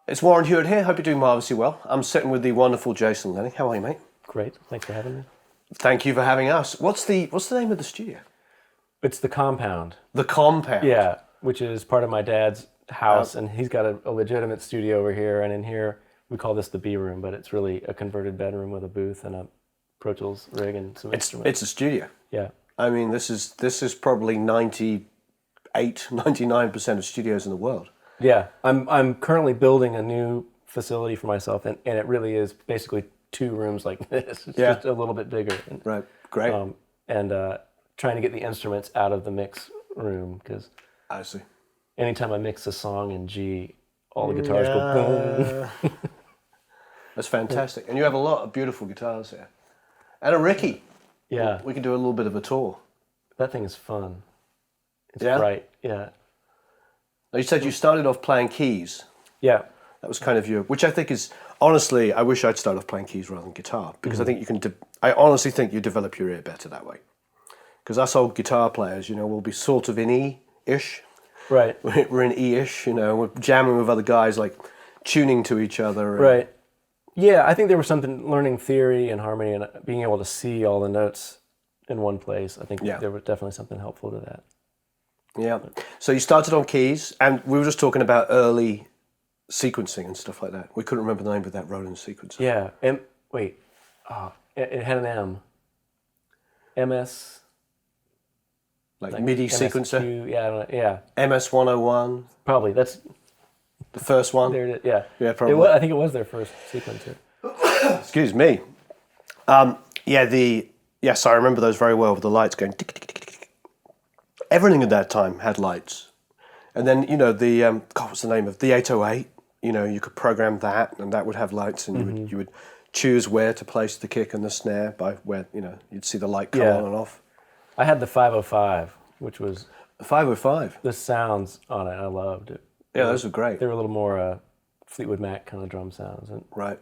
It's Warren Huart here. Hope you're doing marvellously well. I'm sitting with the wonderful Jason Lehning. How are you, mate? Great. Thanks for having me. Thank you for having us. What's the name of the studio? It's the compound. The Compound. Yeah, which is part of my dad's house, and he's got a legitimate studio over here. And in here, we call this the B room, but it's really a converted bedroom with a booth and a Pro Tools rig and some instruments. It's a studio. Yeah. I mean, this is probably 99% of studios in the world. Yeah. I'm currently building a new facility for myself, and it really is basically 2 rooms like this. It's just a little bit bigger. And, right. Great. Trying to get the instruments out of the mix room, because I see. anytime I mix a song in G, all the guitars go boom. That's fantastic. And you have a lot of beautiful guitars here. And a Ricky. Yeah. We can do a little bit of a tour. That thing is fun. It's Yeah? bright. Yeah. Now, you said you started off playing keys. Yeah. That was kind of which I think is, honestly, I wish I'd started off playing keys rather than guitar, because I think you can, I honestly think you develop your ear better that way. Because us old guitar players, we'll be sort of in E-ish. Right. We're in E-ish, we're jamming with other guys, like tuning to each other. Right. Yeah, I think there was something, learning theory and harmony and being able to see all the notes in one place. I think there was definitely something helpful to that. Yeah. So you started on keys, and we were just talking about early sequencing and stuff like that. We couldn't remember the name of that Roland sequencer. Yeah. It had an M. MS. Like MIDI sequencer. MSQ, yeah, I don't know, yeah. MS-101. Probably. That's the first one. there it is. Yeah. Yeah, probably. I think it was their first sequencer. Excuse me. So I remember those very well, with the lights going tick, tick, tick, tick, tick. Everything at that time had lights. And then, what's the name of the 808? You could program that, and that would have lights, and you would choose where to place the kick and the snare by where, you'd see the light come on and off. I had the 505, which was... The 505? The sounds on it, I loved it. Yeah, those were great. They were a little more Fleetwood Mac kind of drum sounds. Right.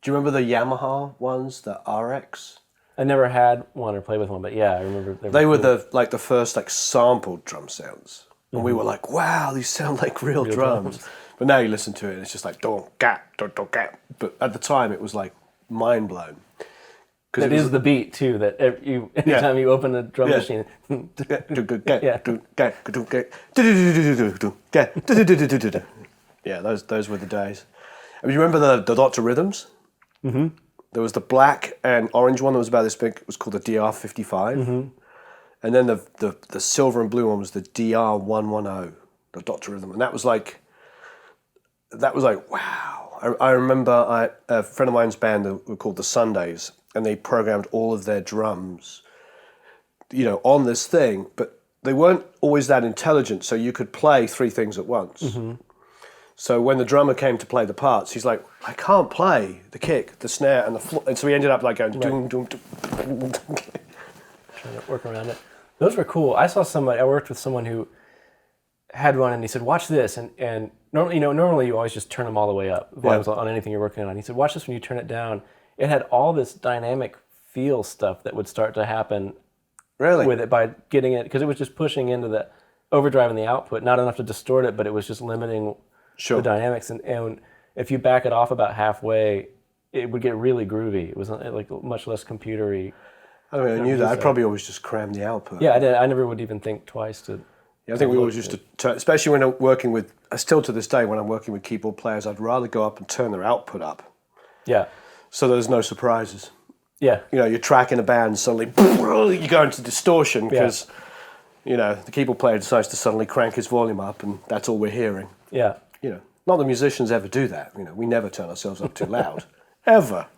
Do you remember the Yamaha ones, the RX? I never had one or played with one, but yeah, I remember. They were the first sampled drum sounds. And we were like, wow, these sound like real drums. But now you listen to it, and it's just like, don't gat. But at the time, it was like mind blown. It is the beat too. That anytime you open a drum machine, yeah, those were the days. I mean, you remember the Dr. Rhythms? Mm-hmm. There was the black and orange one that was about this big. It was called the DR55. Mm-hmm. And then the silver and blue one was the DR110, the Dr. Rhythm, and that was like, wow. I remember a friend of mine's band that were called the Sundays, and they programmed all of their drums, on this thing, but they weren't always that intelligent, so you could play 3 things at once. Mm-hmm. So when the drummer came to play the parts, he's like, I can't play the kick, the snare, and the floor, and so he ended up like going doom, doom, doom. Trying to work around it. Those were cool. I worked with someone who had one, and he said, watch this, and normally you always just turn them all the way up, volumes on anything you're working on. He said, watch this when you turn it down. It had all this dynamic feel stuff that would start to happen with it by getting it, because it was just pushing into the overdrive in the output, not enough to distort it, but it was just limiting the dynamics. And if you back it off about halfway, it would get really groovy. It was like much less computery. I knew that. I'd probably always just cram the output. Yeah, I did. I never would even think twice to... Yeah, I think we always used to turn, especially when I'm working with, still to this day, when I'm working with keyboard players, I'd rather go up and turn their output up. Yeah. So there's no surprises. Yeah. You're tracking a band, suddenly you go into distortion because, the keyboard player decides to suddenly crank his volume up, and that's all we're hearing. Yeah. Not that musicians ever do that. We never turn ourselves up too loud. Ever.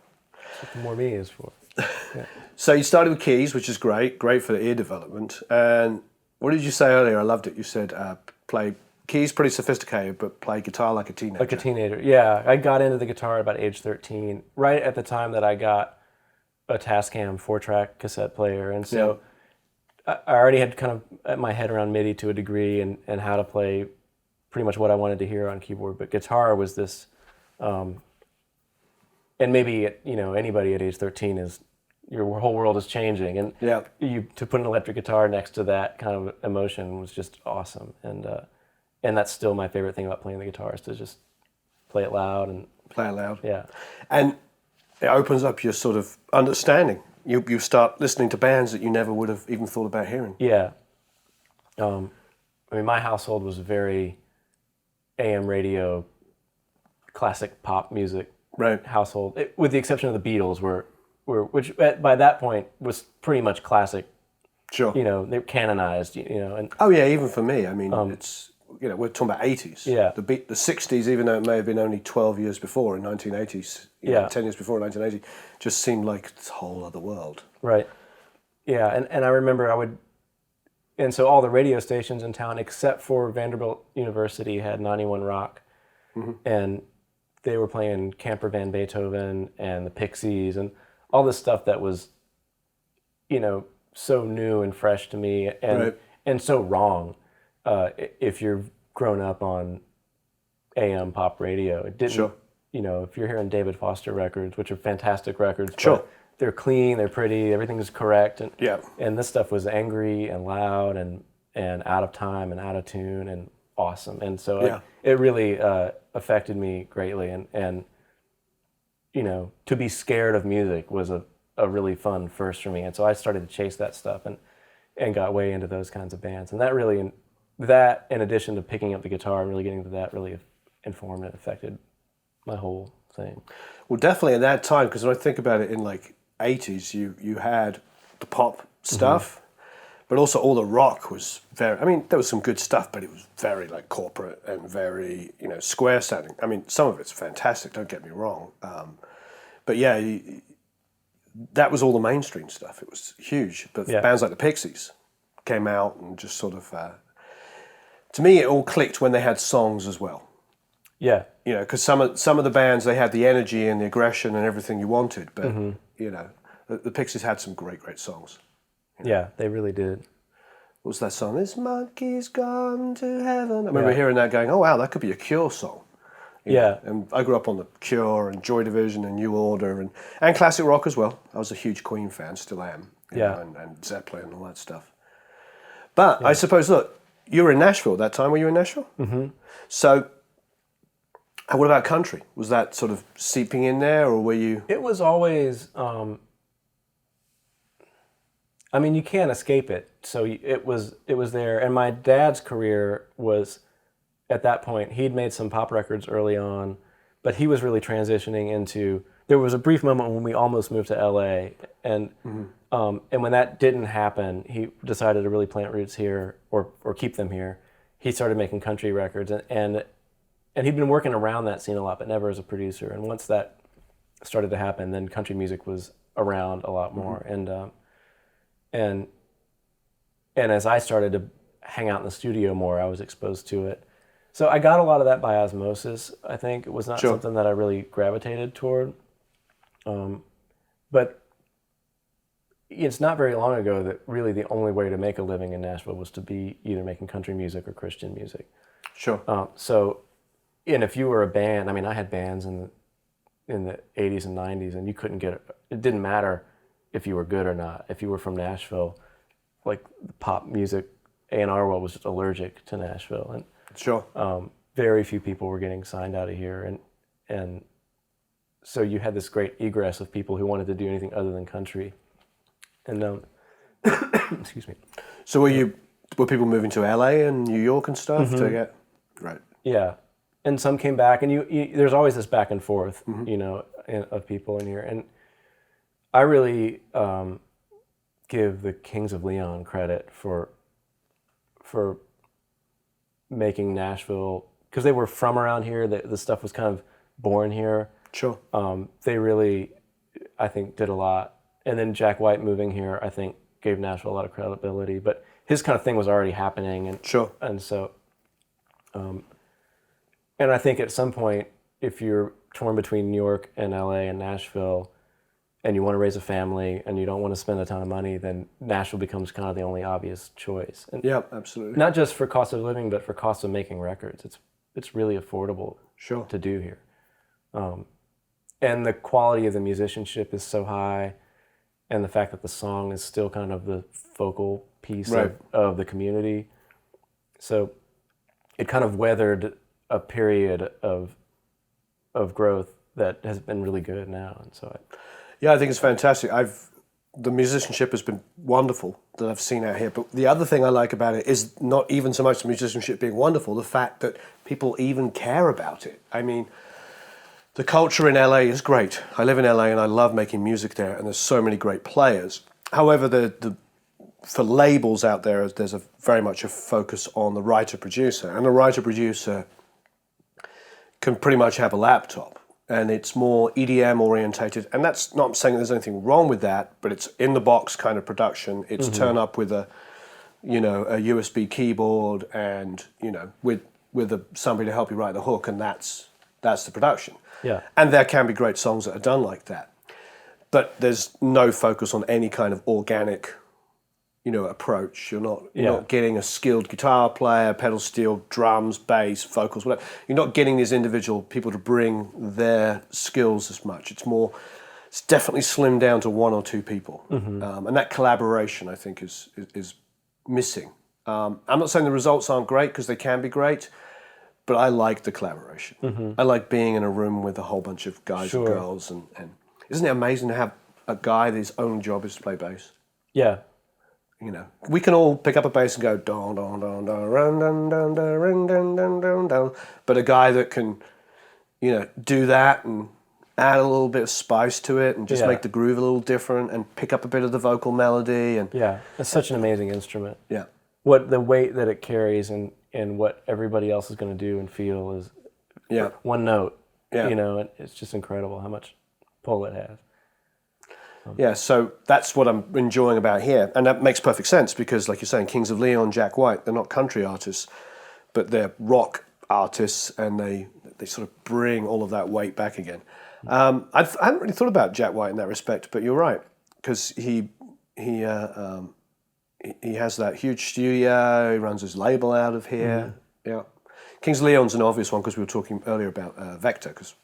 That's what more me is for. Yeah. So you started with keys, which is great for the ear development. And what did you say earlier? I loved it. You said play keys pretty sophisticated, but play guitar like a teenager. Like a teenager, yeah. I got into the guitar at about age 13, right at the time that I got a Tascam 4-track cassette player. And so I already had kind of my head around MIDI to a degree and how to play pretty much what I wanted to hear on keyboard. But guitar was this, and maybe, anybody at age 13 is, your whole world is changing. And to put an electric guitar next to that kind of emotion was just awesome. And that's still my favorite thing about playing the guitar, is to just play it loud and Play it loud. yeah. And it opens up your sort of understanding. You start listening to bands that you never would have even thought about hearing. Yeah. I mean, my household was very AM radio, classic pop music Right. household, with the exception of the Beatles, which by that point was pretty much classic. Sure. You know, they're canonized. You know, and Oh yeah, even for me. I mean, it's we're talking about 80s. Yeah. The 60s, even though it may have been only 12 years before in 1980s. Yeah. 10 years before in 1980, just seemed like this whole other world. right. Yeah, and I remember and so all the radio stations in town, except for Vanderbilt University, had 91 Rock, and they were playing Camper Van Beethoven and the Pixies and all this stuff that was, so new and fresh to me and so wrong. If you're grown up on AM pop radio, it didn't. Sure. If you're hearing David Foster records, which are fantastic records, Sure. but they're clean, they're pretty, everything is correct, and Yeah. and this stuff was angry and loud and out of time and out of tune and awesome, and so Yeah. it really affected me greatly, and to be scared of music was a really fun first for me, and so I started to chase that stuff and got way into those kinds of bands, and that in addition to picking up the guitar and really getting to that really informed and affected my whole thing. Well, definitely at that time, because when I think about it in like 80s, you had the pop stuff, but also all the rock was very, I mean, there was some good stuff, but it was very like corporate and very, square sounding. I mean, some of it's fantastic, don't get me wrong. But yeah, that was all the mainstream stuff. It was huge. But bands like the Pixies came out and just sort of, to me, it all clicked when they had songs as well. Yeah. Because some of the bands, they had the energy and the aggression and everything you wanted, but the Pixies had some great songs. Yeah, they really did. What was that song? This monkey's gone to heaven. I remember hearing that, going, "Oh wow, that could be a Cure song." You know? And I grew up on the Cure and Joy Division and New Order and classic rock as well. I was a huge Queen fan, still am. You know, and Zeppelin and all that stuff. But I suppose, look, you were in Nashville at that time. Were you in Nashville? Mm-hmm. So. What about country? Was that sort of seeping in there, or were you? It was always. I mean, you can't escape it. So it was there, and my dad's career was, at that point, he'd made some pop records early on, but he was really transitioning into. There was a brief moment when we almost moved to L.A. and when that didn't happen, he decided to really plant roots here or keep them here. He started making country records and he'd been working around that scene a lot, but never as a producer. And once that started to happen, then country music was around a lot more. And as I started to hang out in the studio more, I was exposed to it. So I got a lot of that by osmosis. I think it was not something that I really gravitated toward. But it's not very long ago that really the only way to make a living in Nashville was to be either making country music or Christian music. Sure. And if you were a band, I mean, I had bands in the 80s and 90s, and you couldn't it didn't matter if you were good or not. If you were from Nashville, like the pop music, A&R world was just allergic to Nashville. And sure. Very few people were getting signed out of here. And so you had this great egress of people who wanted to do anything other than country. And, excuse me. So were people moving to LA and New York and stuff to get, right? Yeah. And some came back, and there's always this back and forth, of people in here. And I really give the Kings of Leon credit for making Nashville, because they were from around here. The stuff was kind of born here. Sure. They really, I think, did a lot. And then Jack White moving here, I think, gave Nashville a lot of credibility. But his kind of thing was already happening, and so. And I think at some point, if you're torn between New York and LA and Nashville, and you want to raise a family and you don't want to spend a ton of money, then Nashville becomes kind of the only obvious choice. And yeah, absolutely. Not just for cost of living, but for cost of making records. It's really affordable to do here. And the quality of the musicianship is so high, and the fact that the song is still kind of the focal piece of the community. So it kind of weathered a period of of growth that has been really good now. And so, Yeah, I think it's fantastic. The musicianship has been wonderful that I've seen out here. But the other thing I like about it is not even so much the musicianship being wonderful, the fact that people even care about it. I mean, the culture in LA is great. I live in LA and I love making music there, and there's so many great players. However, for labels out there, there's very much a focus on the writer-producer, and the writer-producer can pretty much have a laptop, and it's more EDM orientated. And that's not saying there's anything wrong with that, but it's in the box kind of production. It's turn up with a USB keyboard and with somebody to help you write the hook, and that's the production. yeah. And there can be great songs that are done like that, but there's no focus on any kind of organic approach. You're not getting a skilled guitar player, pedal steel, drums, bass, vocals, whatever. You're not getting these individual people to bring their skills as much. It's definitely slimmed down to one or two people. And that collaboration, I think, is missing. I'm not saying the results aren't great, because they can be great, but I like the collaboration. I like being in a room with a whole bunch of guys and girls. And isn't it amazing to have a guy that his own job is to play bass? Yeah. We can all pick up a bass and go don don don don don don don don don don don don, but a guy that can, do that and add a little bit of spice to it and just make the groove a little different and pick up a bit of the vocal melody and it's such an amazing instrument. Yeah, what the weight that it carries and what everybody else is going to do and feel is one note. And it's just incredible how much pull it has. Yeah, so that's what I'm enjoying about here. And that makes perfect sense because, like you're saying, Kings of Leon, Jack White, they're not country artists, but they're rock artists, and they sort of bring all of that weight back again. I hadn't really thought about Jack White in that respect, but you're right, because he has that huge studio, he runs his label out of here. Yeah, Kings of Leon's an obvious one because we were talking earlier about Vector, because,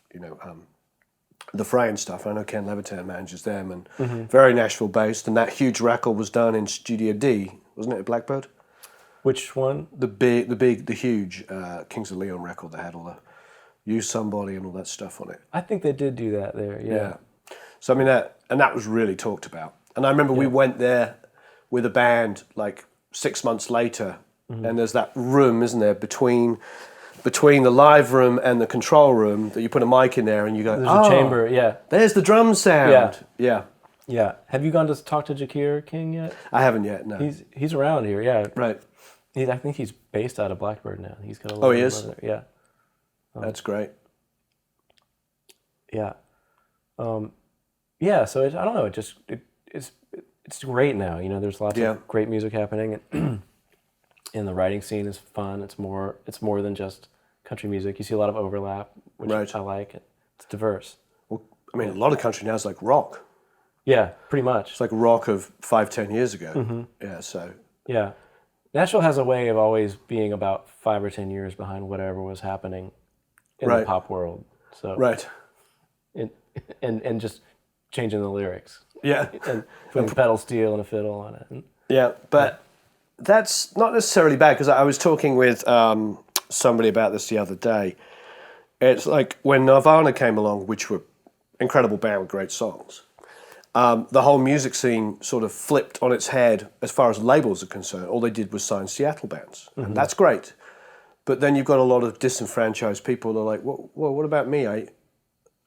the Fray and stuff. I know Ken Levitan manages them, and very Nashville-based. And that huge record was done in Studio D, wasn't it, at Blackbird? Which one? The huge Kings of Leon record that had all the "Use Somebody" and all that stuff on it. I think they did do that there. Yeah. So I mean that was really talked about. And I remember we went there with a band like 6 months later, and there's that room, isn't there, between the live room and the control room that you put a mic in there and you go, there's a chamber, there's the drum sound. Yeah. Have you gone to talk to Jakir King yet? I haven't yet, no. He's around here, yeah. Right. I think he's based out of Blackbird now. He's got a Oh, he is? there. Yeah. That's great. Yeah. So I don't know, it's great now. There's lots of great music happening, and the writing scene is fun. It's more than just country music. You see a lot of overlap, which I like. It's diverse. Well, I mean, a lot of country now is like rock. Yeah, pretty much. It's like rock of 5-10 years ago. Yeah, so. Yeah. Nashville has a way of always being about 5 or 10 years behind whatever was happening in the pop world. So. Right. And just changing the lyrics. Yeah. And putting pedal steel and a fiddle on it. Yeah, but that's not necessarily bad, because I was talking with somebody about this the other day. It's like when Nirvana came along, which were incredible band with great songs, the whole music scene sort of flipped on its head as far as labels are concerned. All they did was sign Seattle bands, and that's great. But then you've got a lot of disenfranchised people that are like, well, what about me?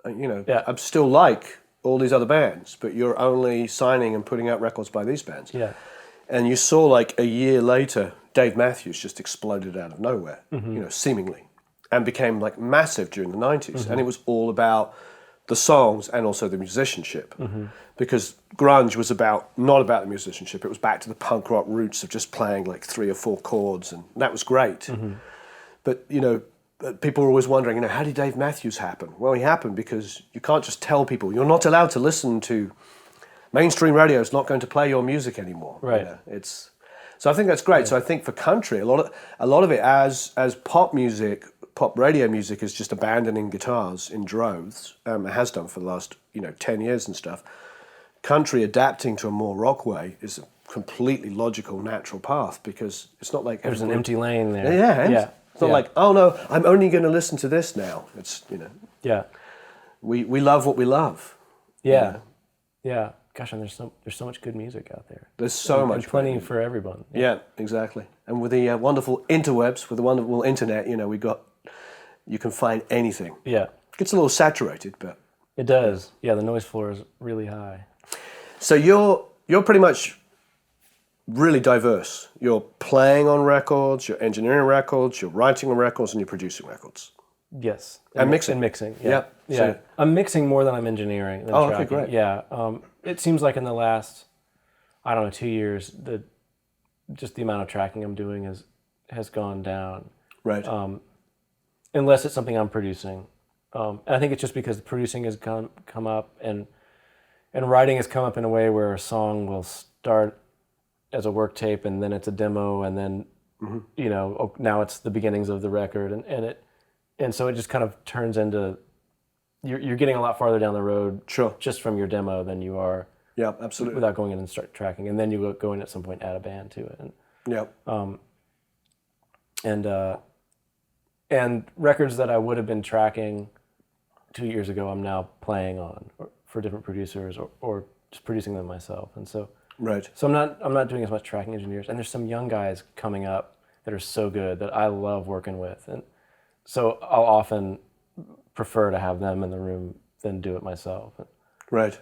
I'm still like all these other bands, but you're only signing and putting out records by these bands. Yeah. And you saw, like, a year later, Dave Matthews just exploded out of nowhere, seemingly, and became, like, massive during the 90s. And it was all about the songs and also the musicianship. Because grunge was not about the musicianship. It was back to the punk rock roots of just playing, like, 3 or 4 chords, and that was great. But, people are always wondering, how did Dave Matthews happen? Well, he happened because you can't just tell people. You're not allowed to listen to... Mainstream radio is not going to play your music anymore. Right. So I think that's great. Yeah. So I think for country, a lot of it as pop music, pop radio music is just abandoning guitars in droves. It has done for the last 10 years and stuff. Country adapting to a more rock way is a completely logical, natural path, because it's not like there's an empty lane there. Yeah. It's not like, oh no, I'm only going to listen to this now. It's Yeah. We love what we love. Yeah. Yeah. Gosh, and there's so much good music out there. There's so much and plenty great for everyone. Yeah, exactly. And with the wonderful interwebs, with the wonderful internet, you can find anything. Yeah. It gets a little saturated, but It does. Yeah, the noise floor is really high. so you're pretty much really diverse. You're playing on records, you're engineering records, you're writing on records, and you're producing records. Yes. And mixing. And mixing. Yeah. Yep. Yeah. So- I'm mixing more than I'm engineering. Than Oh, okay, tracking. great. Yeah. It seems like in the last, I don't know, 2 years, just the amount of tracking I'm doing has gone down. Right. Unless it's something I'm producing. And I think it's just because the producing has come up and writing has come up in a way where a song will start as a work tape and then it's a demo and then now it's the beginnings of the record and so it just kind of turns into you're getting a lot farther down the road Sure. just from your demo than you are Yeah, absolutely. without going in and start tracking, and then you go in at some point, add a band to it, and records that I would have been tracking 2 years ago, I'm now playing on for different producers or just producing them myself, and so Right. I'm not doing as much tracking engineers, and there's some young guys coming up that are so good that I love working with, and so I'll often prefer to have them in the room than do it myself. Right.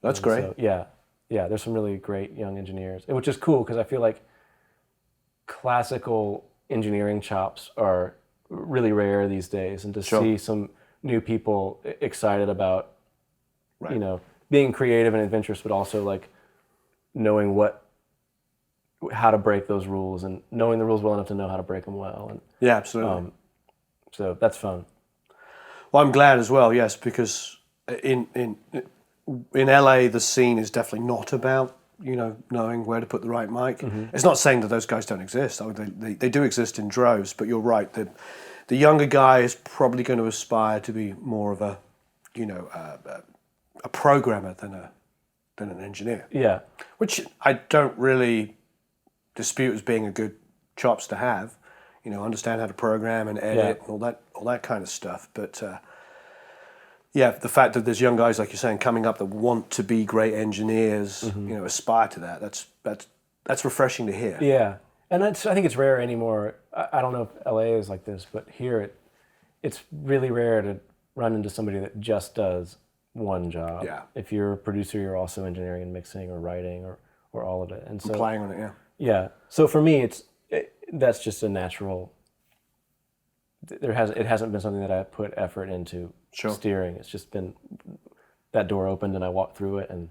That's great. So, yeah, there's some really great young engineers, which is cool because I feel like classical engineering chops are really rare these days, and to see some new people excited about, being creative and adventurous, but also like knowing how to break those rules and knowing the rules well enough to know how to break them well. And Yeah, absolutely. so that's fun. Well, I'm glad as well. Yes, because in LA, the scene is definitely not about knowing where to put the right mic. Mm-hmm. It's not saying that those guys don't exist. I mean, they do exist in droves. But you're right. The younger guy is probably going to aspire to be more of a programmer than an engineer. Yeah, Which I don't really dispute as being a good chops to have. Understand how to program and edit and all that kind of stuff. But the fact that there's young guys like you're saying coming up that want to be great engineers, aspire to that. That's refreshing to hear. yeah, and I think it's rare anymore. I don't know if LA is like this, but here it's really rare to run into somebody that just does one job. Yeah. If you're a producer, you're also engineering and mixing or writing or all of it. And so Playing on it, yeah. yeah. So for me, that's just a natural. It hasn't been something that I put effort into steering. It's just been that door opened and I walked through it, and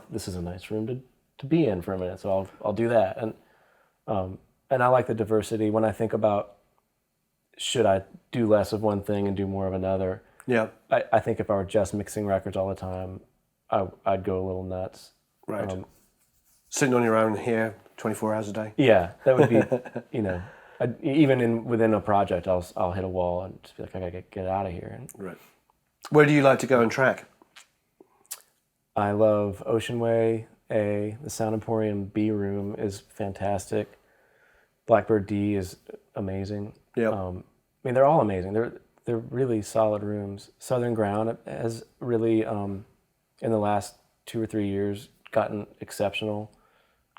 this is a nice room to be in for a minute. So I'll do that, and I like the diversity. When I think about should I do less of one thing and do more of another, I think if I were just mixing records all the time, I'd go a little nuts. Right. Sitting on your own here 24 hours a day. Yeah, that would be, even within a project, I'll hit a wall and just be like, I gotta get out of here. Right. Where do you like to go and track? I love Ocean Way A. The Sound Emporium B room is fantastic. Blackbird D is amazing. Yeah. I mean, they're all amazing. They're really solid rooms. Southern Ground has really, in the last 2 or 3 years, gotten exceptional.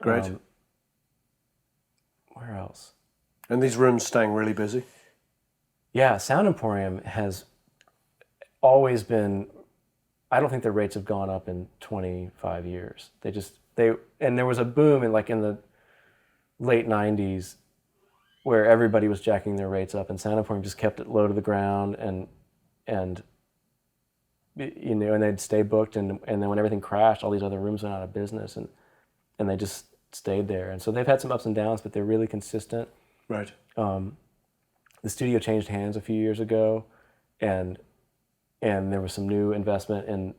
Great. Where else? And these rooms staying really busy? Yeah, Sound Emporium has always been, I don't think their rates have gone up in 25 years. And there was a boom in the late 90s where everybody was jacking their rates up, and Sound Emporium just kept it low to the ground and they'd stay booked, and then when everything crashed, all these other rooms went out of business, and they just stayed there. And so they've had some ups and downs, but they're really consistent. Right. The studio changed hands a few years ago, and there was some new investment in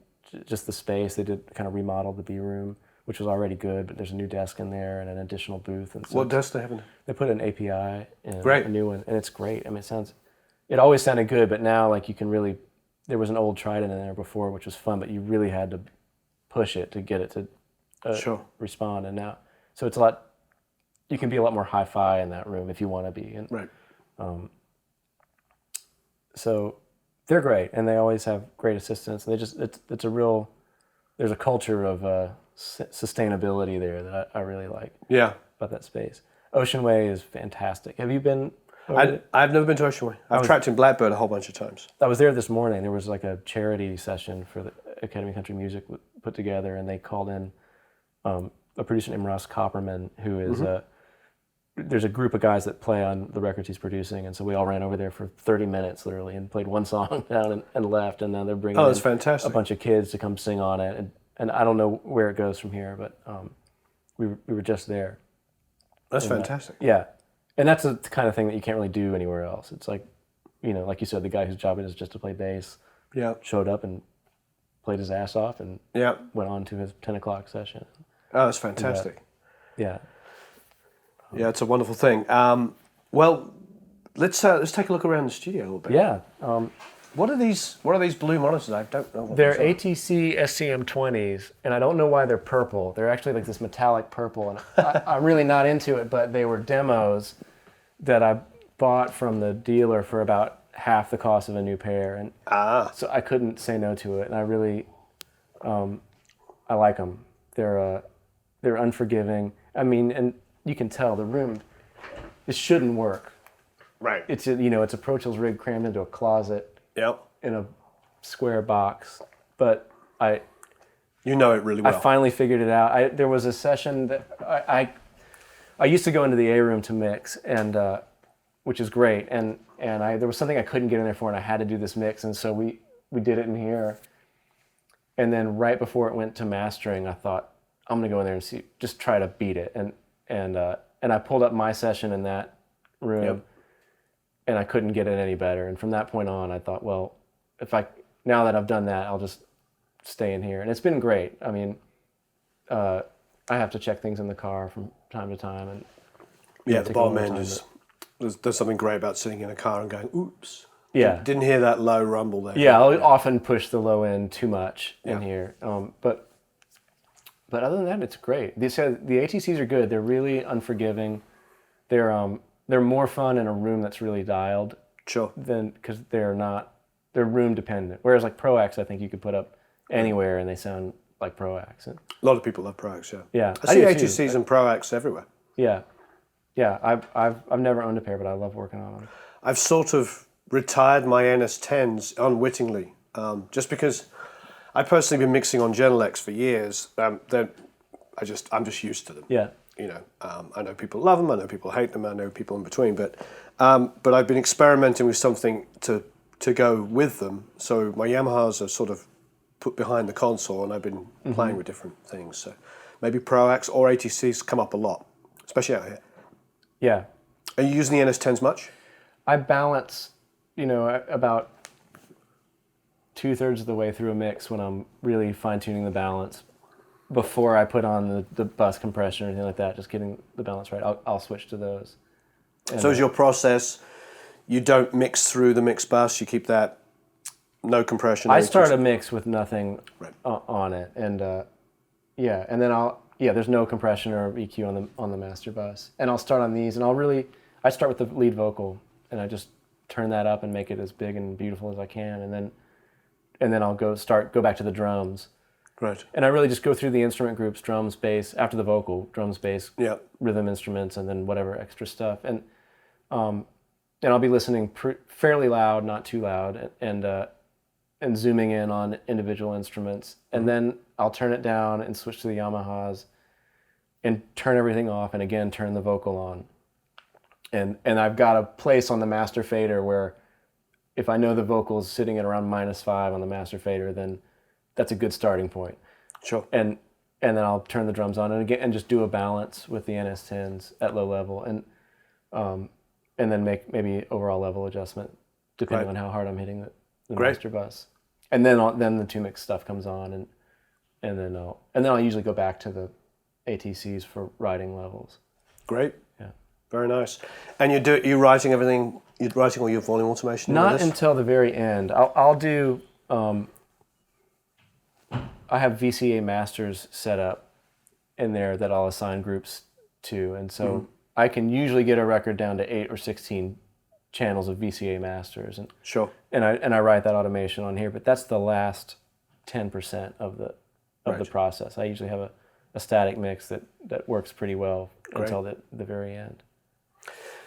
just the space. They did kind of remodel the B room, which was already good, but there's a new desk in there and an additional booth. And so what desk they have? They put an API in, Great. A new one, and it's great. I mean, it always sounded good, but now you can really. There was an old Trident in there before, which was fun, but you really had to push it to get it to respond. And now, so it's a lot. You can be a lot more hi-fi in that room if you want to be. And, right. So, They're great, and they always have great assistants. They just it's a real there's a culture of sustainability there that I really like Yeah. about that space. Ocean Way is fantastic. Have you been? I've never been to Ocean Way. I've tracked in Blackbird a whole bunch of times. I was there this morning. There was like a charity session for the Academy of Country Music put together, and they called in a producer named Ross Copperman, who is there's a group of guys that play on the records he's producing, and so we all ran over there for 30 minutes literally and played one song down and left, and then they're bringing that's in fantastic. a bunch of kids to come sing on it, and I don't know where it goes from here, but we were just there. That's fantastic. Yeah, and that's the kind of thing that you can't really do anywhere else. It's like, like you said, the guy whose job it is just to play bass showed up and played his ass off and went on to his 10 o'clock session. Oh, that's fantastic. Yeah. Yeah, it's a wonderful thing. Well, let's take a look around the studio a little bit. Yeah. What are these blue monitors? I don't know. They're ATC SCM20s, and I don't know why they're purple. They're actually like this metallic purple, and I'm really not into it, but they were demos that I bought from the dealer for about half the cost of a new pair, and so I couldn't say no to it, and I really, I like them. They're unforgiving. I mean, and you can tell the room, it shouldn't work. Right. It's it's a Pro Tools rig crammed into a closet. Yep. In a square box, but you know it really well. I finally figured it out. There was a session that I used to go into the A room to mix, and which is great, and there was something I couldn't get in there for, and I had to do this mix, and so we did it in here, and then right before it went to mastering, I thought I'm gonna go in there and just try to beat it, and I pulled up my session in that room. Yep. And I couldn't get it any better. And from that point on, I thought, well, now that I've done that, I'll just stay in here. And it's been great. I mean, I have to check things in the car from time to time. And the bottom end is, there's something great about sitting in a car and going, oops. Yeah. Didn't hear that low rumble there. Yeah, I'll often push the low end too much in here. But other than that, it's great. The ATCs are good. They're really unforgiving. They're more fun in a room that's really dialed. Sure. Because they're room dependent. Whereas like Proax, I think you could put up anywhere and they sound like Proax. A lot of people love Proax, yeah. Yeah. I see ATCs and Proax everywhere. Yeah. Yeah. I've never owned a pair, but I love working on them. I've sort of retired my NS10s unwittingly, just because I've personally been mixing on Genelecs for years. I'm just used to them. Yeah. I know people love them, I know people hate them, I know people in between, but I've been experimenting with something to go with them. So my Yamahas are sort of put behind the console, and I've been playing with different things. So maybe Proax or ATCs come up a lot, especially out here. Yeah. Are you using the NS10s much? I balance, about 2/3 of the way through a mix when I'm really fine-tuning the balance. Before I put on the bus compression or anything like that, just getting the balance right, I'll switch to those. And so is your process, you don't mix through the mix bus, you keep that no compression? I start a mix with nothing on it, and and then there's no compression or EQ on the master bus, and I'll start on these, and I start with the lead vocal, and I just turn that up and make it as big and beautiful as I can, and then I'll go back to the drums. Right. And I really just go through the instrument groups, drums, bass, after the vocal, drums, bass, rhythm instruments, and then whatever extra stuff. And I'll be listening fairly loud, not too loud, and zooming in on individual instruments. And then I'll turn it down and switch to the Yamahas and turn everything off, and again, turn the vocal on. And I've got a place on the master fader where if I know the vocal is sitting at around -5 on the master fader, then that's a good starting point. Sure. And then I'll turn the drums on and just do a balance with the NS10s at low level, and then make maybe overall level adjustment depending on how hard I'm hitting the master bus. And then the two mix stuff comes on, and then I'll usually go back to the ATCs for writing levels. Great. Yeah. Very nice. And you're writing everything. You're writing all your volume automation. Not until the very end. I'll do. I have VCA masters set up in there that I'll assign groups to, and so I can usually get a record down to 8 or 16 channels of VCA masters, and Sure. I write that automation on here. But that's the last 10% of the Right. process. I usually have a static mix that works pretty well Great. until the very end.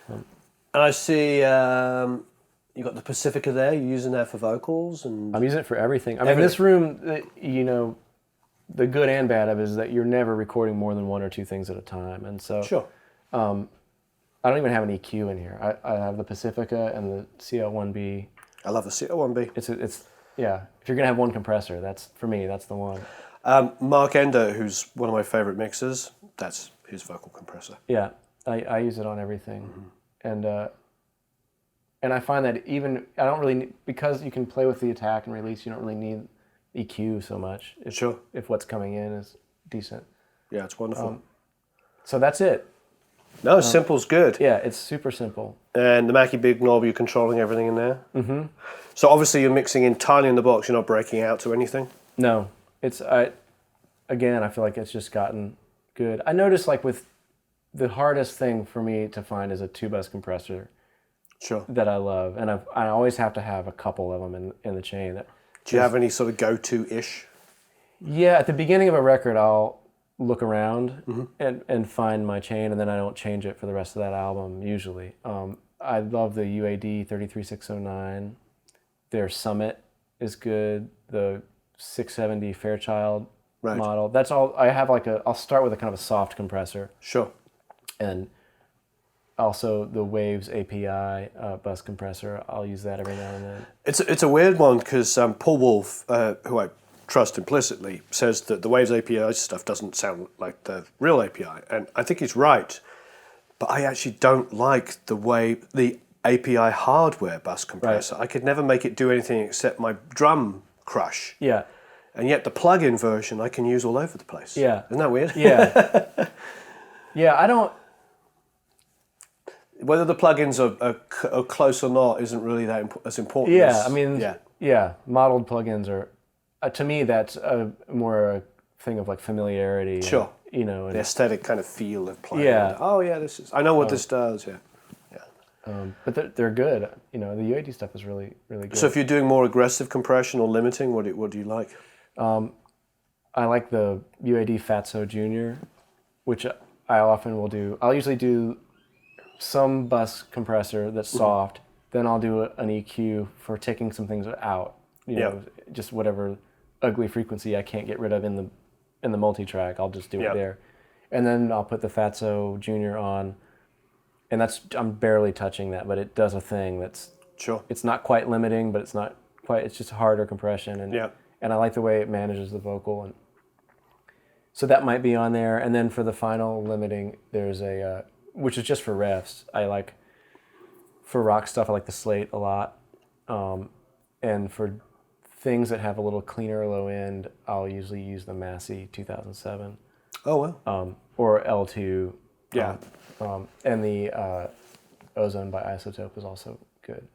And I see you got the Pacifica there. You're using that for vocals, and I'm using it for everything. I mean, this room, the good and bad of it is that you're never recording more than one or two things at a time, and so sure. I don't even have an EQ in here. I have the Pacifica and the CL1B. I love the CL1B. It's yeah. If you're gonna have one compressor, that's for me. That's the one. Mark Ender, who's one of my favorite mixers, that's his vocal compressor. Yeah, I use it on everything, and I find that even I don't really need, because you can play with the attack and release. You don't really need EQ so much. If what's coming in is decent. Yeah, it's wonderful. So that's it. No, simple's good. Yeah, it's super simple. And the Mackie Big Knob, you're controlling everything in there. Mm-hmm. So obviously you're mixing entirely in the box. You're not breaking out to anything. No, again, I feel like it's just gotten good. I noticed like with the hardest thing for me to find is a 2-bus compressor. Sure. That I love, and I always have to have a couple of them in the chain. Do you have any sort of go-to-ish? Yeah, at the beginning of a record, I'll look around and find my chain, and then I don't change it for the rest of that album usually. I love the UAD 33609. Their Summit is good. The 670 Fairchild model. That's all. I have I'll start with a kind of a soft compressor. Sure. And also the Waves API bus compressor. I'll use that every now and then. It's a weird one because Paul Wolf, who I trust implicitly, says that the Waves API stuff doesn't sound like the real API, and I think he's right. But I actually don't like the API hardware bus compressor. Right. I could never make it do anything except my drum crush. Yeah. And yet the plug-in version I can use all over the place. Yeah. Isn't that weird? Yeah. Yeah, I don't... Whether the plugins are close or not isn't really as important. Yeah, I mean, yeah, modeled plugins are, to me, that's more a thing of like familiarity. Sure. And, the aesthetic kind of feel of playing. Yeah. Oh yeah, I know what this does. Yeah. Yeah. But they're good. The UAD stuff is really, really good. So if you're doing more aggressive compression or limiting, what do you like? I like the UAD Fatso Junior, which I often will do. I'll usually do some bus compressor that's soft, then I'll do an EQ for taking some things out. Just whatever ugly frequency I can't get rid of in the multi-track, I'll just do it there. And then I'll put the Fatso Junior on, and I'm barely touching that, but it does a thing that's it's not quite limiting, but it's just harder compression, and I like the way it manages the vocal, and so that might be on there. And then for the final limiting, there's a which is just for refs. I like, for rock stuff, I like the Slate a lot. And for things that have a little cleaner low end, I'll usually use the Massey 2007. Oh, well. Or L2. Yeah. And the Ozone by Isotope is also good.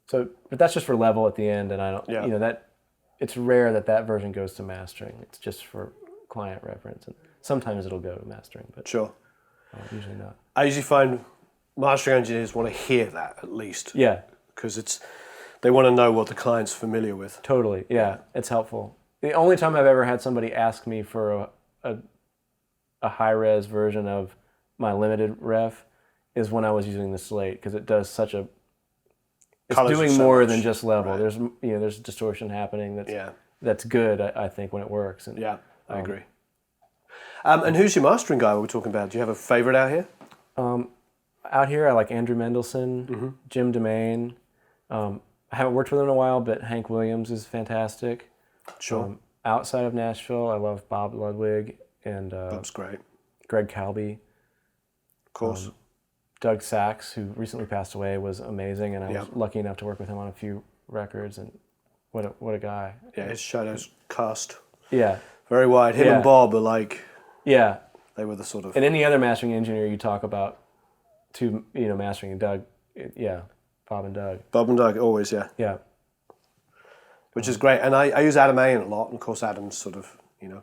So, but that's just for level at the end, and I don't, that it's rare that version goes to mastering. It's just for client reference, and sometimes it'll go to mastering, but sure. Usually not. I usually find mastering engineers want to hear that at least. Yeah. Because they want to know what the client's familiar with. Totally. Yeah, it's helpful. The only time I've ever had somebody ask me for a high-res version of my limited ref is when I was using the Slate, because it does such a... It's doing more than just level. Right. There's distortion happening that's good, I think, when it works. And, yeah, I agree. And who's your mastering guy we're talking about? Do you have a favorite out here? Out here, I like Andrew Mendelson, Jim DeMaine. I haven't worked with him in a while, but Hank Williams is fantastic. Sure. Outside of Nashville, I love Bob Ludwig and Bob's great. Greg Calby. Of course. Doug Sachs, who recently passed away, was amazing, and I was lucky enough to work with him on a few records. And what a guy! Yeah, his shadows cast. Yeah. Very wide. Him and Bob are like. Yeah. They were the sort of. And any other mastering engineer you talk about, mastering and Doug, Bob and Doug. Bob and Doug, always, yeah. Yeah. Which is great. And I use Adam Ayen a lot, and of course Adam's sort of,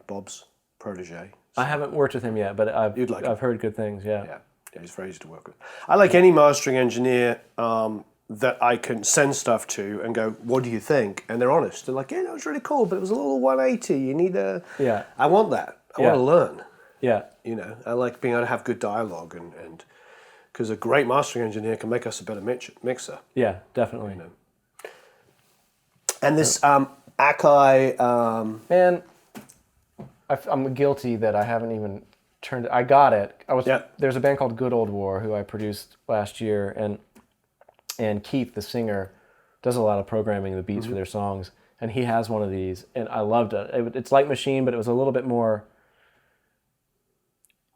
Bob's protege. So. I haven't worked with him yet, but I've heard good things, yeah. Yeah, he's very easy to work with. I like any mastering engineer that I can send stuff to and go, what do you think? And they're honest. They're like, yeah, that was really cool, but it was a little 180. You need a... Yeah. I want that. I want to learn. Yeah. You know, I like being able to have good dialogue and because a great mastering engineer can make us a better mixer. Yeah, definitely. You know. And this Akai... Man, I'm guilty that I haven't even turned it. I got it. There's a band called Good Old War who I produced last year, and Keith, the singer, does a lot of programming the beats for their songs, and he has one of these, and I loved it. It's like Machine, but it was a little bit more...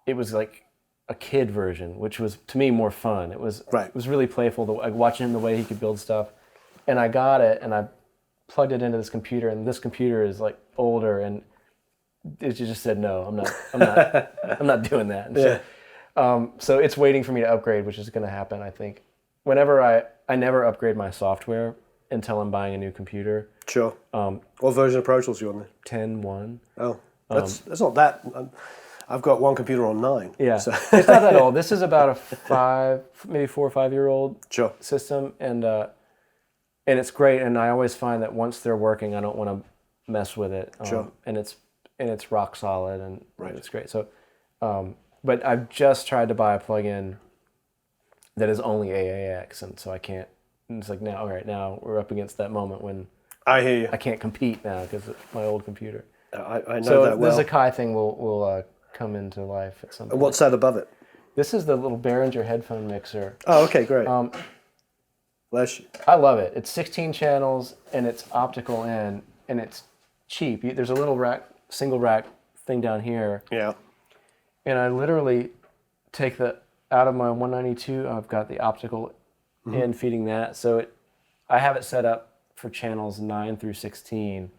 It was like a kid version, which was, to me, more fun. It was really playful, watching him the way he could build stuff. And I got it, and I plugged it into this computer, and this computer is like older, and it just said, no, I'm not doing that. And so it's waiting for me to upgrade, which is going to happen, I think. Whenever I never upgrade my software until I'm buying a new computer. Sure. What version of Pro Tools are you on there? 10.1. Oh, that's not that... I've got one computer on 9. Yeah, so. It's not that old. This is about a maybe 4 or 5 year old system, and it's great. And I always find that once they're working, I don't want to mess with it. And it's rock solid, and it's great. So, but I've just tried to buy a plugin that is only AAX, and so I can't. And it's like now we're up against that moment when I hear you. I can't compete now because it's my old computer. I know so that well. So this Akai thing will come into life at some point. And what's that above it? This is the little Behringer headphone mixer. Oh, okay, great. Bless you. I love it. It's 16 channels, and it's optical in, and it's cheap. There's a little single rack thing down here. Yeah. And I literally take out of my 192, I've got the optical in feeding that. So I have it set up for channels 9 through 16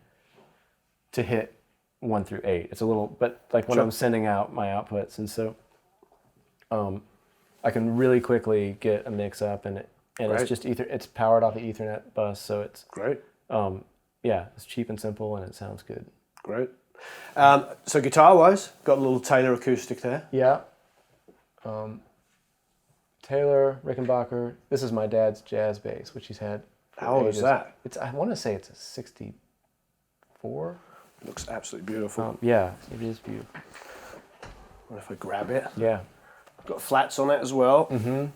to hit 1 through 8. It's a little, but like when I'm sending out my outputs, and so I can really quickly get a mix up, and it's just it's powered off the Ethernet bus, so it's great. It's cheap and simple, and it sounds good. Great. So guitar-wise, got a little Taylor acoustic there. Yeah. Taylor Rickenbacker. This is my dad's jazz bass, which he's had. How old is that? I want to say it's a 64. Looks absolutely beautiful. Yeah, it is beautiful. What if I grab it? Yeah. Got flats on it as well. Mm-hmm.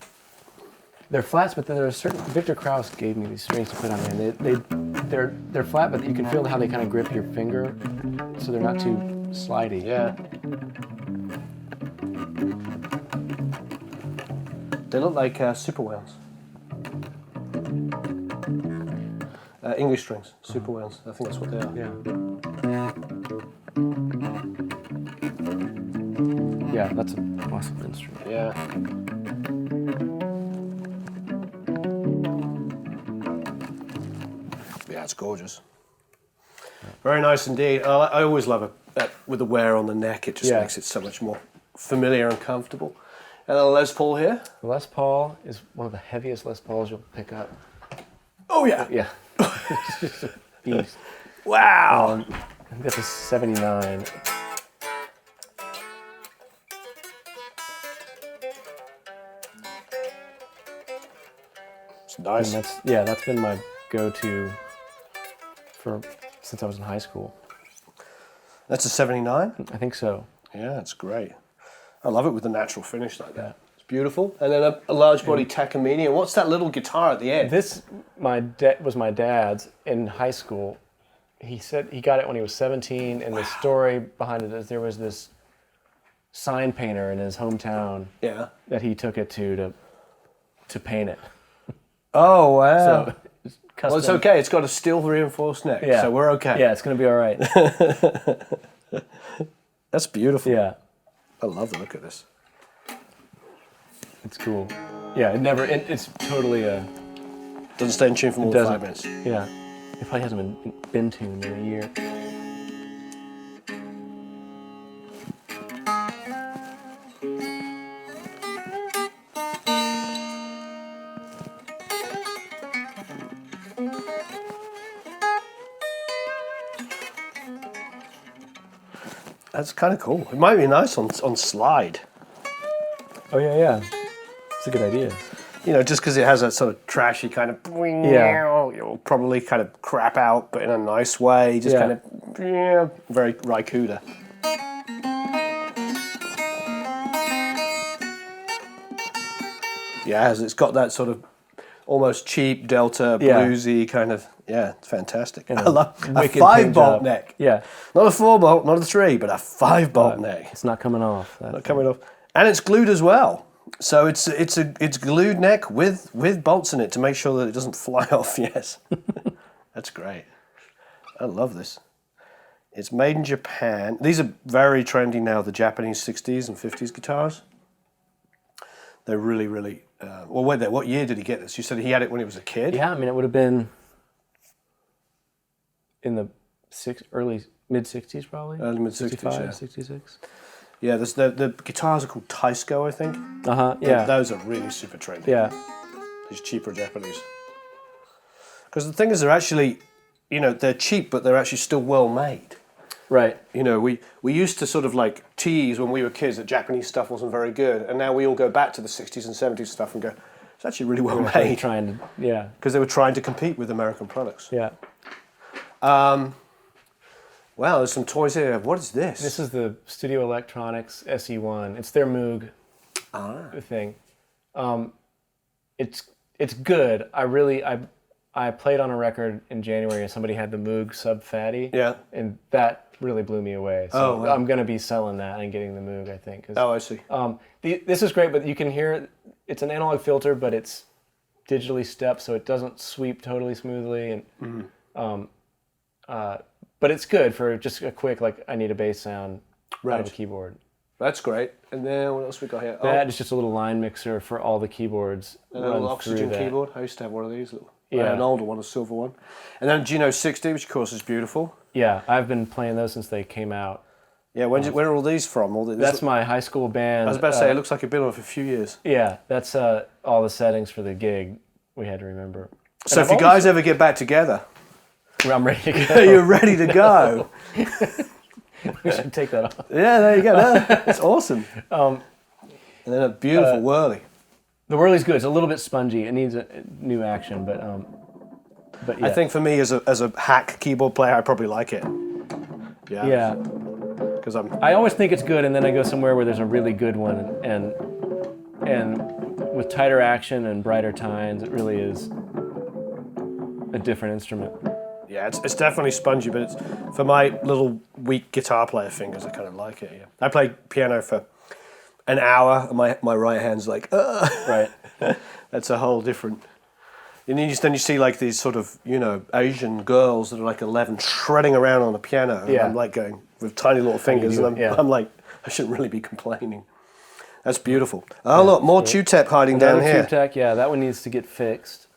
They're flats, but then there's certain... Victor Krauss gave me these strings to put on there. And they're flat, but you can feel how they kind of grip your finger, so they're not too slidey. Yeah. They look like super whales. English strings, super whales. I think that's what they are. Yeah, that's an awesome instrument. Yeah. Yeah, it's gorgeous. Very nice indeed. I always love it with the wear on the neck. It just makes it so much more familiar and comfortable. And a Les Paul here. The Les Paul is one of the heaviest Les Pauls you'll pick up. Oh yeah. Yeah. It's just a beast. Wow. I think that's a 79. It's nice. And that's been my go-to since I was in high school. That's a 79? I think so. Yeah, it's great. I love it with the natural finish like that. It's beautiful. And then a large body Takamine. And what's that little guitar at the end? This was my dad's in high school. He said he got it when he was 17, and the story behind it is there was this sign painter in his hometown that he took it to paint it. Oh, wow. So, well, it's okay. It's got a steel reinforced neck, so we're okay. Yeah, it's going to be all right. That's beautiful. Yeah. I love the look of this. It's cool. Yeah, it's totally doesn't stay in tune for more than 5 minutes. Yeah. It probably hasn't been tuned in a year. That's kind of cool. It might be nice on slide. Oh, yeah. It's a good idea. just because it has a sort of trashy kind of, it'll probably kind of crap out, but in a nice way, just kind of, very Raikuda. Yeah, it's got that sort of almost cheap Delta bluesy kind of, it's fantastic. I love a 5-bolt neck. Yeah. Not a 4-bolt, not a 3, but a 5-bolt neck. It's not coming off. Not coming off. And it's glued as well. So it's glued neck with bolts in it to make sure that it doesn't fly off, yes. That's great. I love this. It's made in Japan. These are very trendy now, the Japanese 60s and 50s guitars. They're really, really... well, wait there. What year did he get this? You said he had it when he was a kid? Yeah, I mean, it would have been in the mid-60s probably. Early mid-60s, yeah. 66. Yeah, the guitars are called Taisco, I think. Yeah. Those are really super trendy. Yeah. These cheaper Japanese. Because the thing is, they're actually, they're cheap, but they're actually still well made. Right. We used to sort of like tease when we were kids that Japanese stuff wasn't very good, and now we all go back to the 60s and 70s stuff and go, it's actually really well made. Because they were trying to compete with American products. Yeah. Wow, there's some toys here. What is this? This is the Studio Electronics SE1. It's their Moog thing. It's good. I played on a record in January and somebody had the Moog Sub Fatty. Yeah. And that really blew me away. So wow. I'm going to be selling that and getting the Moog, I think. I see. This is great, but you can hear it's an analog filter, but it's digitally stepped, so it doesn't sweep totally smoothly. And but it's good for just a quick, I need a bass sound out of a keyboard. That's great. And then what else we got here? That is just a little line mixer for all the keyboards. A little oxygen keyboard. I used to have one of these. I had an older one, a silver one. And then Geno 60, which of course is beautiful. Yeah, I've been playing those since they came out. Yeah, where are all these from? That's my high school band. I was about to say, it looks like you've been on for a few years. Yeah, that's all the settings for the gig we had to remember. So if you guys ever get back together... I'm ready to go. You're ready to go. We should take that off. Yeah, there you go. That's awesome. And then a beautiful whirly. The whirly's good. It's a little bit spongy. It needs a new action, but yeah. I think for me as a hack keyboard player, I probably like it. Yeah. Yeah. Because I always think it's good, and then I go somewhere where there's a really good one, and with tighter action and brighter tines, it really is a different instrument. Yeah, it's definitely spongy, but it's for my little weak guitar player fingers, I kind of like it. Yeah. I played piano for an hour, and my right hand's like, ugh. Right. That's a whole different. And then you see these sort of Asian girls that are 11 shredding around on a piano. And I'm going with tiny little fingers, and I'm like, I shouldn't really be complaining. That's beautiful. Oh look, more Tutep hiding down here. Another Tutep, yeah, that one needs to get fixed.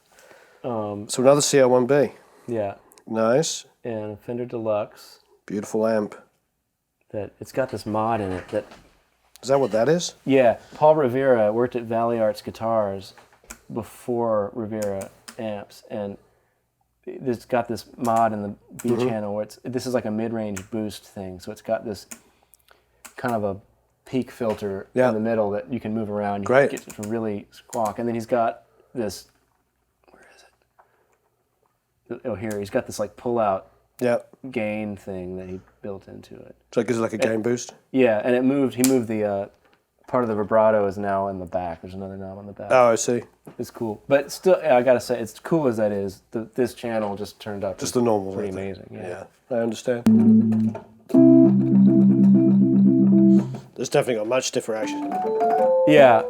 So another CL1B. Yeah. Nice. And a Fender Deluxe. Beautiful amp. That it's got this mod in it that. Is that what that is? Yeah, Paul Rivera worked at Valley Arts Guitars before Rivera amps, and it's got this mod in the B channel where this is like a mid-range boost thing, so it's got this kind of a peak filter in the middle that you can move around. You Great. Get to really squawk, and then he's got this. Where is it? Oh, here he's got this pull-out gain thing that he built into it. So it gives it a gain boost? Yeah, and he moved the part of the vibrato is now in the back. There's another knob on the back. Oh, I see. It's cool. But still, I gotta say, it's cool as that is, this channel just turned up. Just the normal. Pretty amazing, yeah. I understand. There's definitely got much stiffer action. Yeah.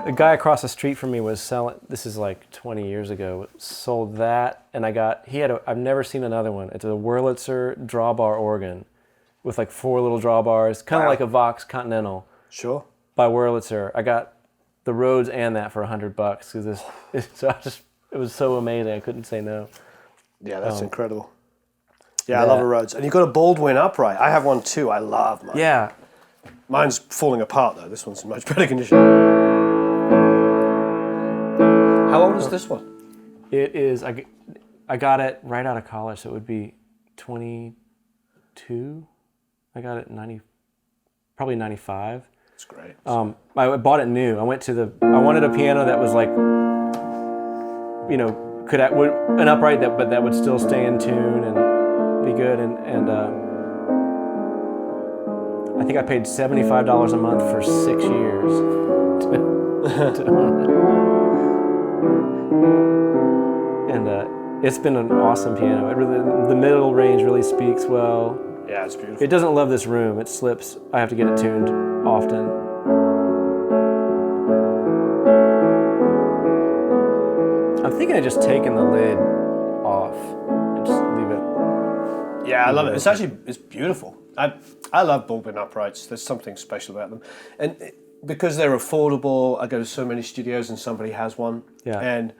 The guy across the street from me was selling, this is 20 years ago, sold that, and I've never seen another one. It's a Wurlitzer drawbar organ with 4 little drawbars, kind of like a Vox Continental. Sure. By Wurlitzer. I got the Rhodes and that for $100 because it was so amazing. I couldn't say no. Yeah, that's incredible. Yeah, I love a Rhodes. And you've got a Baldwin upright. I have one too. I love mine. Yeah. Mine's falling apart though. This one's in much better condition. How old is this one? It is, I got it right out of college, so it would be 22. I got it in probably 95. It's great. I bought it new. I wanted a piano that was like, an upright but that would still stay in tune and be good. And I think I paid $75 a month for 6 years. And it's been an awesome piano. The middle range really speaks well. Yeah, it's beautiful. It doesn't love this room. It slips. I have to get it tuned often. I'm thinking of just taking the lid off and just leave it. Yeah, I love it. It's beautiful. I love ball-peen uprights. There's something special about them. And because they're affordable, I go to so many studios and somebody has one. Yeah. And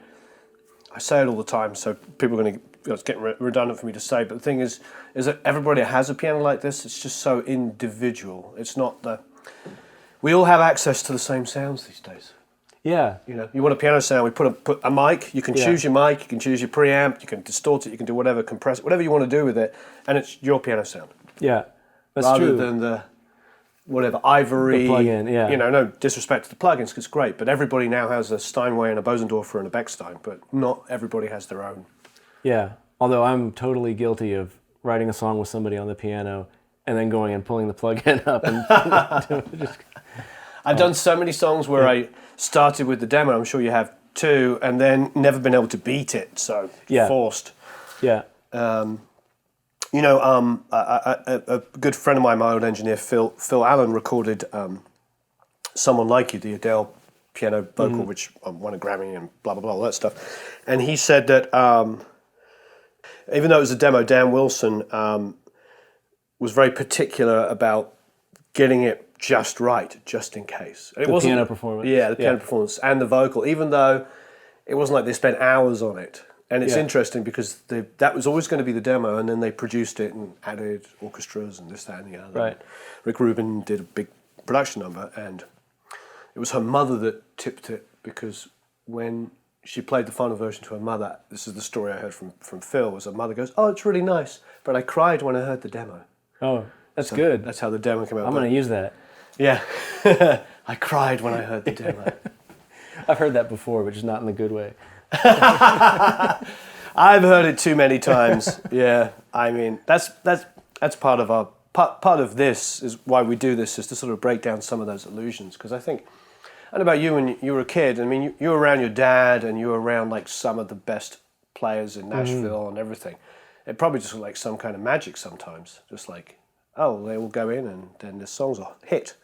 I say it all the time, so people are going to, it's getting redundant for me to say, but the thing is that everybody has a piano like this. It's just so individual. It's not we all have access to the same sounds these days. Yeah. You want a piano sound, we put a mic, you can choose your mic, you can choose your preamp, you can distort it, you can do whatever, compress it, whatever you want to do with it, and it's your piano sound. Yeah. That's rather true. than the whatever ivory, the plug-in, yeah. No disrespect to the plugins, 'cause it's great, but everybody now has a Steinway and a Bosendorfer and a Bechstein, but not everybody has their own. Yeah. Although I'm totally guilty of writing a song with somebody on the piano and then going and pulling the plug-in up and I've done so many songs where I started with the demo, I'm sure you have too, and then never been able to beat it, so forced. Yeah. A good friend of mine, my old engineer, Phil Allen, recorded Someone Like You, the Adele piano vocal, which won a Grammy and blah, blah, blah, all that stuff. And he said that even though it was a demo, Dan Wilson was very particular about getting it just right, just in case. And the piano performance. Yeah, the piano performance and the vocal, even though it wasn't like they spent hours on it. And it's interesting because that was always going to be the demo, and then they produced it and added orchestras and this, that, and the other. Right. Rick Rubin did a big production number, and it was her mother that tipped it, because when she played the final version to her mother, this is the story I heard from Phil, was her mother goes, "Oh, it's really nice, but I cried when I heard the demo." Oh, that's good. That's how the demo came out. I'm going to use that. Yeah. I cried when I heard the demo. I've heard that before, but just not in the good way. I've heard it too many times. Yeah, I mean that's part of our part of this is why we do this, is to sort of break down some of those illusions. Because I think, I don't know about you when you were a kid. I mean, you were around your dad and you were around like some of the best players in Nashville and everything. It probably just was like some kind of magic sometimes. Just like, oh, they will go in and then the song's a hit.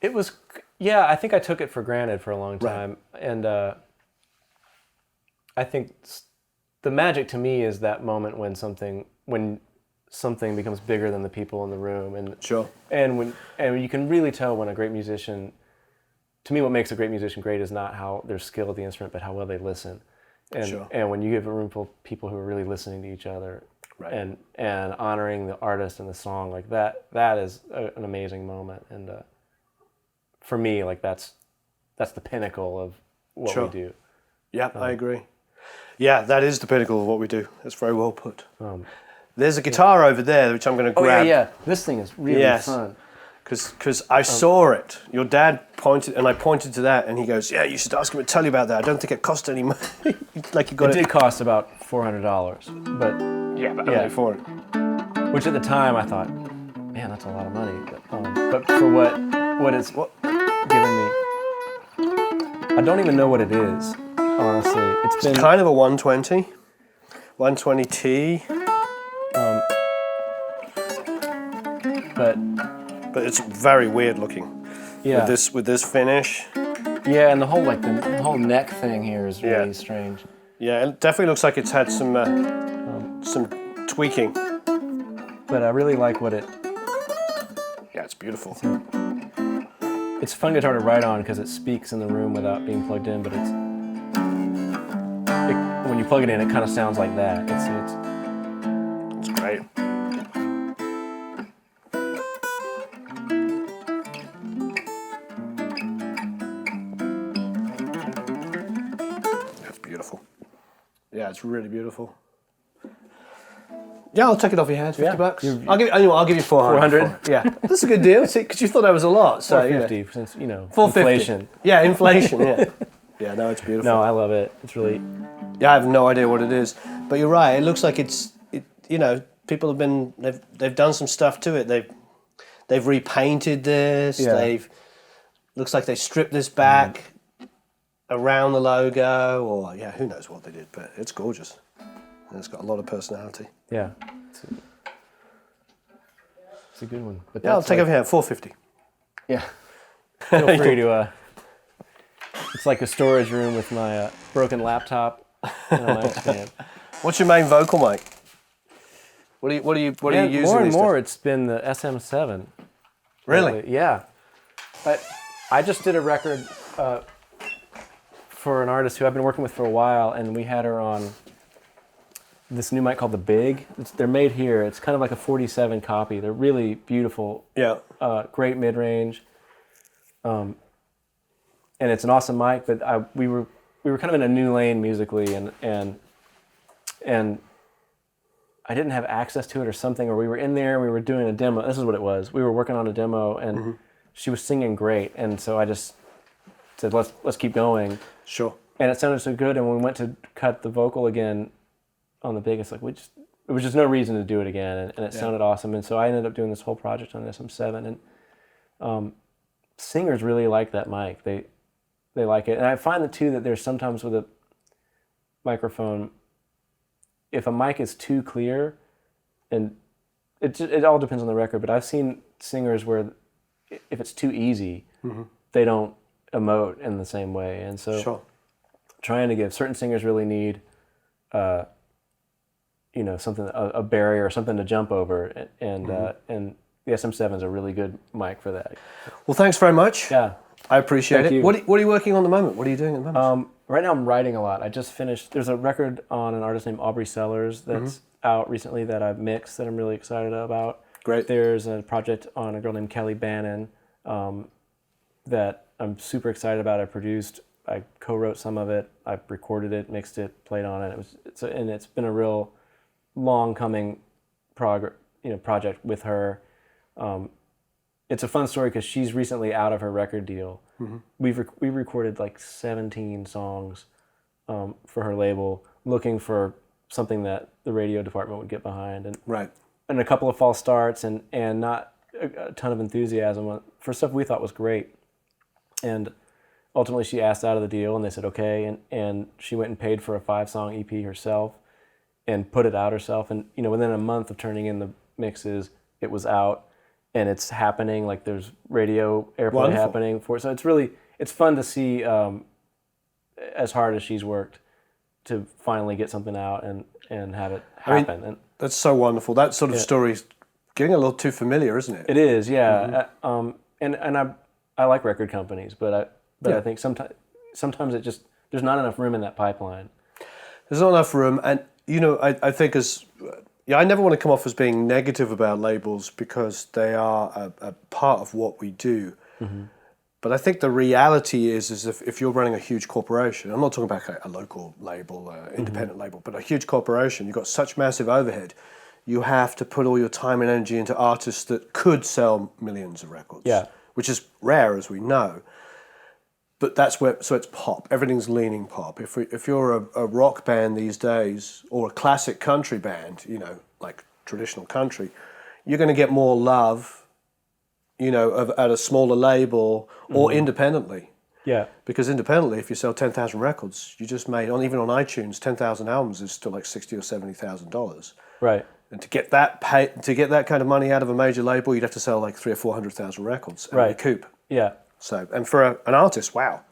It was, I think I took it for granted for a long time, and I think the magic to me is that moment when something becomes bigger than the people in the room, and and you can really tell when a great musician. To me, what makes a great musician great is not how their skill at the instrument, but how well they listen. And when you have a room full of people who are really listening to each other, and honoring the artist and the song, like that is an amazing moment. And for me, like that's the pinnacle of what we do. Yeah, I agree. Yeah, that is the pinnacle of what we do. That's very well put. There's a guitar over there, which I'm going to grab. Oh, yeah. This thing is really fun. Because I saw it. Your dad pointed, and I pointed to that, and he goes, "Yeah, you should ask him to tell you about that. I don't think it cost any money." Like you got it. It did cost about $400, but only for it. Which at the time I thought, man, that's a lot of money. But for what it's given me, I don't even know what it is. Honestly, it's kind of a 120T. But it's very weird looking. Yeah. With this finish. Yeah, and the whole neck thing here is really strange. Yeah, it definitely looks like it's had some tweaking. But I really like what it. Yeah, it's beautiful. It's a fun guitar to write on because it speaks in the room without being plugged in, but when you plug it in, it kind of sounds like that. It's great. That's beautiful. Yeah, it's really beautiful. Yeah, I'll take it off your hands. 50 Yeah. bucks. I'll give you 400. 400? Yeah, that's a good deal. See, because you thought that was a lot. So 450 since 450. inflation. Yeah, inflation. Yeah. Yeah, no, it's beautiful. No, I love it. It's really Yeah, I have no idea what it is, but you're right. It looks like people have been they've done some stuff to it. They've repainted this. Yeah. Looks like they stripped this back around the logo, or who knows what they did, but it's gorgeous. And it's got a lot of personality. yeah. It's a good one. But Yeah, I'll take it over here. 450. Yeah. Feel free to. It's like a storage room with my broken laptop and a mic stand. What's your main vocal mic? What are you using? More and these more, days? it's been the SM7. Really? Lately. Yeah. But I just did a record for an artist who I've been working with for a while, and we had her on this new mic called the Big. They're made here. It's kind of like a 47 copy. They're really beautiful. Yeah. Great mid-range. And it's an awesome mic, but we were kind of in a new lane musically, and I didn't have access to it or something, or we were in there and we were doing a demo. This is what it was. We were working on a demo, and she was singing great, and so I just said, let's keep going. Sure. And it sounded so good, and when we went to cut the vocal again on the Big, it's like it was just no reason to do it again, and it sounded awesome. And so I ended up doing this whole project on SM7, and singers really like that mic. They like it, and I find too that there's sometimes with a microphone, if a mic is too clear, and it all depends on the record, but I've seen singers where if it's too easy, they don't emote in the same way, and so Sure. trying to give certain singers really need something, a barrier or something to jump over, and the SM7 is a really good mic for that. Well, thanks very much. Yeah. I appreciate Thank it. you. What are you working on at the moment? What are you doing at the moment? Right now I'm writing a lot. I just finished, there's a record on an artist named Aubrey Sellers that's out recently that I've mixed that I'm really excited about. Great. There's a project on a girl named Kelly Bannon that I'm super excited about. I produced, I co-wrote some of it, I recorded it, mixed it, played on it. It's been a real long coming project with her. It's a fun story because she's recently out of her record deal. We recorded like 17 songs for her label, looking for something that the radio department would get behind, and a couple of false starts, and not a ton of enthusiasm for stuff we thought was great. And ultimately, she asked out of the deal, and they said okay, and she went and paid for a 5-song EP herself, and put it out herself, and within a month of turning in the mixes, it was out. And it's happening, like there's radio airplay Wonderful. happening for it. So it's fun to see as hard as she's worked to finally get something out and have it happen. That's so wonderful. That sort of story's getting a little too familiar, isn't it? It is, yeah. And I like record companies, but I think sometimes it just, there's not enough room in that pipeline. There's not enough room, and I think I never want to come off as being negative about labels because they are a part of what we do. But I think the reality is if you're running a huge corporation, I'm not talking about a local label, independent label, but a huge corporation, you've got such massive overhead, you have to put all your time and energy into artists that could sell millions of records, which is rare, as we know. But so it's pop. Everything's leaning pop. If you're a rock band these days, or a classic country band, like traditional country, you're going to get more love, at a smaller label or independently. Yeah. Because independently, if you sell 10,000 records, you just made even on iTunes, 10,000 albums is still like $60,000 or $70,000. Right. And to get that kind of money out of a major label, you'd have to sell like 300,000 or 400,000 records and recoup. Yeah. So, and for an artist, wow.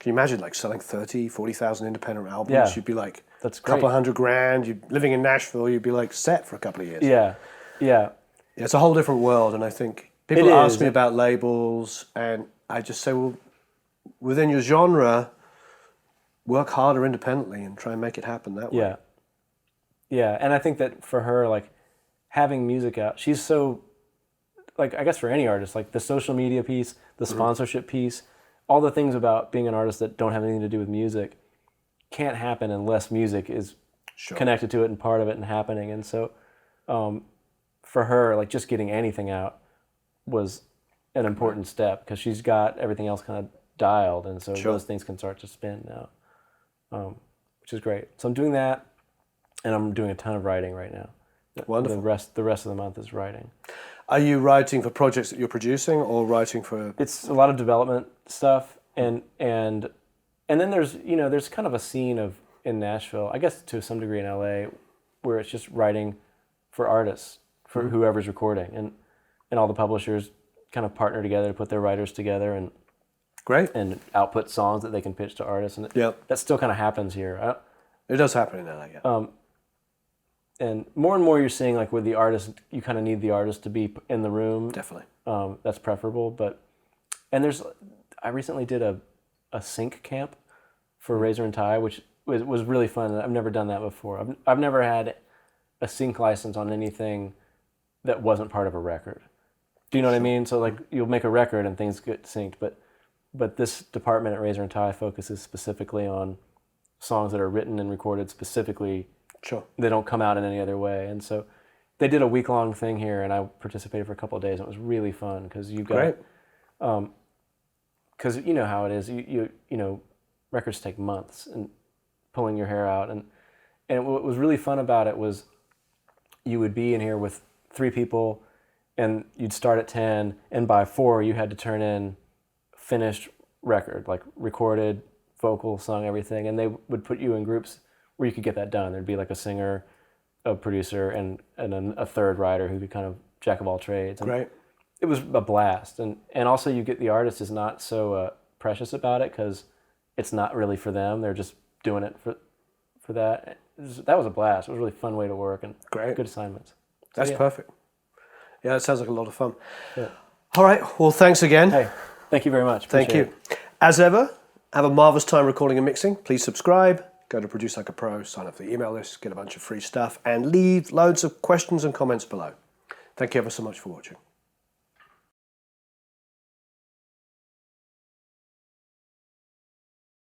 Can you imagine like selling 30,000, 40,000 independent albums? Yeah. You'd be like That's a couple great. $100,000. You're living in Nashville, you'd be like set for a couple of years. Yeah. Yeah. It's a whole different world, and I think people ask me about labels, and I just say, well, within your genre, work harder independently and try and make it happen that way. Yeah. Yeah, and I think that for her, like, having music out, she's so, like, I guess for any artist, like the social media piece, the sponsorship piece, all the things about being an artist that don't have anything to do with music can't happen unless music is connected to it and part of it and happening. And so for her, like just getting anything out was an important step because she's got everything else kind of dialed, and so those things can start to spin now, which is great. So I'm doing that, and I'm doing a ton of writing right now. Wonderful. The rest of the month is writing. Are you writing for projects that you're producing, or writing for? It's a lot of development stuff, and then there's kind of a scene in Nashville, I guess to some degree in LA, where it's just writing for artists, for whoever's recording, and all the publishers kind of partner together to put their writers together and Great. and output songs that they can pitch to artists, and that still kind of happens here. It does happen in LA, yeah. And more you're seeing like with the artist, you kind of need the artist to be in the room. Definitely. That's preferable, I recently did a sync camp for Razor and Tie, which was really fun. I've never done that before. I've never had a sync license on anything that wasn't part of a record. Do you know what I mean? So like you'll make a record and things get synced, but this department at Razor and Tie focuses specifically on songs that are written and recorded specifically. Sure. They don't come out in any other way, and so they did a week-long thing here, and I participated for a couple of days. And it was really fun because you've got, because you know how it is. You know, records take months and pulling your hair out, and what was really fun about it was you would be in here with 3 people, and you'd start at 10, and by 4 you had to turn in finished record, like recorded, vocal, sung, everything, and they would put you in groups where you could get that done. There'd be like a singer, a producer, and a third writer who could kind of jack of all trades. And Great. it was a blast, and also you get the artist is not so precious about it because it's not really for them. They're just doing it for that. That was a blast. It was a really fun way to work and good assignments. So, That's perfect. Yeah, that sounds like a lot of fun. Yeah. All right. Well, thanks again. Hey, thank you very much. Thank you. As ever, have a marvelous time recording and mixing. Please subscribe. Go to Produce Like a Pro, sign up for the email list, get a bunch of free stuff, and leave loads of questions and comments below. Thank you ever so much for watching.